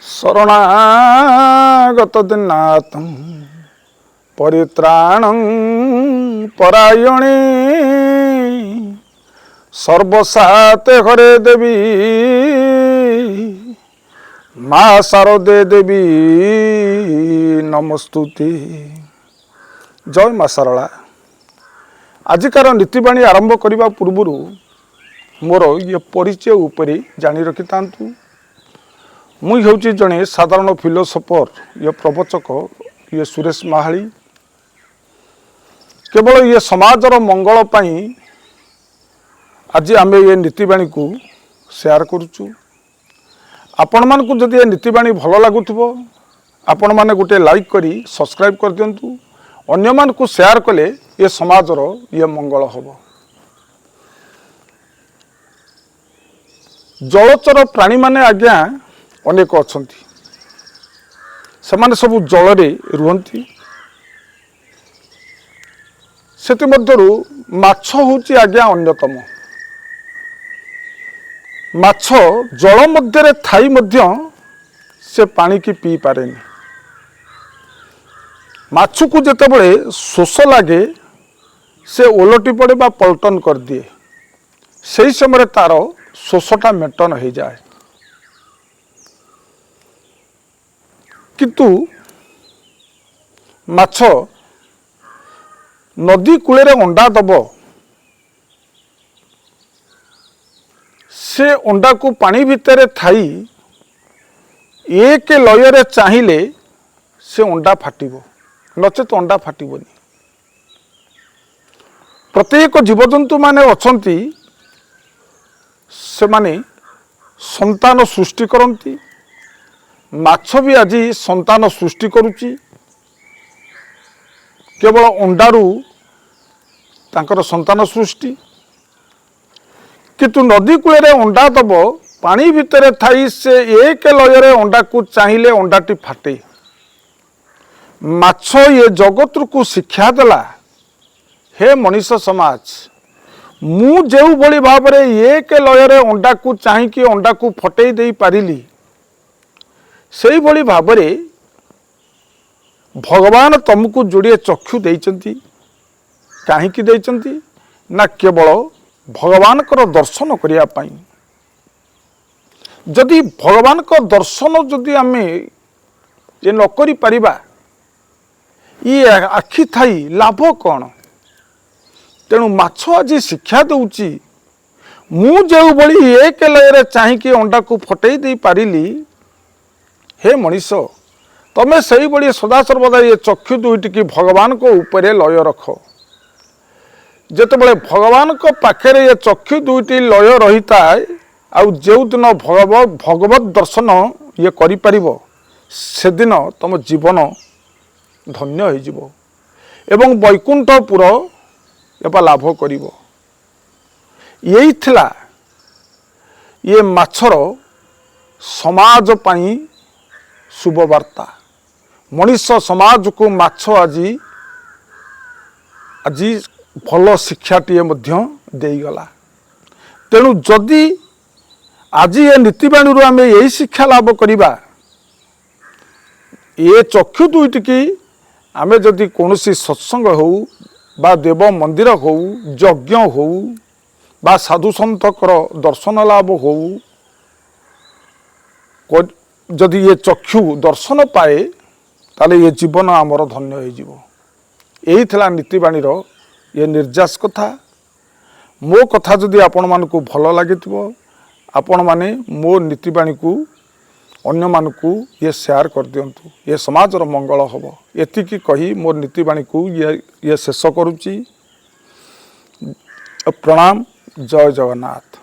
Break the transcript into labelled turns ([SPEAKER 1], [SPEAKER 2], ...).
[SPEAKER 1] शरणागत दीनानाथं परित्राणं परायणे सर्वसाते हरे देवी माँ शारदे देवी नमस्तुते। जय माँ शारदा। आजिकार नीतिवाणी आरंभ करने पूर्व मोर ये परिचय उपरे जानी रखि तांतु। मुई होची जने साधारण फिलोसोफर ये प्रवचक ये सुरेश महाली। केवल ये समाजर मंगल पाई आज आमे ये नीतिवाणी को शेयर करूचु। आपण मान को जदि ये नीतिवाणी भल लगुथबो आपण माने गोटे लाइक करी सब्सक्राइब कर दियंतु। अन्य मान को शेयर कले ये समाजर ये मंगल होबो। जलचर प्राणी माने आज्ञा अनेक अछंती। सेमाने सब जलरे रुहंती। सेति मध्यरु माछ होची आज्ञा अन्यतम। माछ जल मध्यरे थाई मध्य से पानी की पी पारेनी। माछ को जेतेबेले शोष लागे से ओलटी पड़े बा पलटन कर दिए। सही समय तार शोषटा मेटन हो जाए। किंतु माछ नदी कूले अंडा दब से अंडा को पानी भितर थाई एक लय चाहिए से अंडा फाटिबो नचेत अंडा फाटिबोनी। प्रत्येक जीवजंतु माने अछंती से माने संतान सृष्टि करती। माछ भी आज संतान सृष्टि करुच्ची। केवल अंडारू तांकर संतान सृष्टि। किंतु नदी कूले अंडा दब पानी भितर थाई से एक लय अंडा को चाहिए अंडाटी फाटे। माछ ये जगत को शिक्षा देला हे मनीष समाज मु जो भली भाव में एक लय अंडा को चाहिए अंडा को फटई दे पारिली से भली भाव में भगवान तुमको जोड़े चक्षु देइचंती। काहींकी देइचंती ना केवल भगवान को दर्शन करिया पाई। जदि भगवान को दर्शन जदि आमे ये न करि परिबा ये आखि थाई लाभ कौन। तेणु माछ आज शिक्षा दउची मु जो भली एक लय चाहिए अंडा को फटई दे पारिली हे मनीष तमें सही बड़ी सदा सर्वदा ये चक्षु दुईटी की भगवान को ऊपर लय रख। जेतेबेले भगवान को पाखे ये चक्षु दुईटी लय रही थाए आउ जो दिन भगवत दर्शन ये करि परिबो से दिन तुम जीवन धन्य हो जिवो एवं वैकुंठपुर एबा लाभ करिवो। यही थिला ये माछर समाज पाई शुभवार्ता। मनीष समाज को माछ आज भल शिक्षाटीए देगला। तेणु जदि आज ये नीतिवाणी आम यही शिक्षा लाभ करिबा ये चक्षु दुईटी की आमे जदि कौन सत्संग हो बा देव मंदिर हो यज्ञ हो बा साधु सन्तकर दर्शन लाभ हो जदि ये चक्षु दर्शन पाए ताले ये जीवन आमर धन्य हो जिवो। यही थिला नीतिवाणी ये निर्यास कथा। मो कथा जदि आपण मानकु भल लागिथिबो आपण माने मो नीतिवाणी को अन्य मानकु ये शेयर कर दियंतु। ये समाजर मंगल होबो। एतिकी कही मोर नीतिवाणी को ये शेष करुच्ची। प्रणाम। जय जगन्नाथ।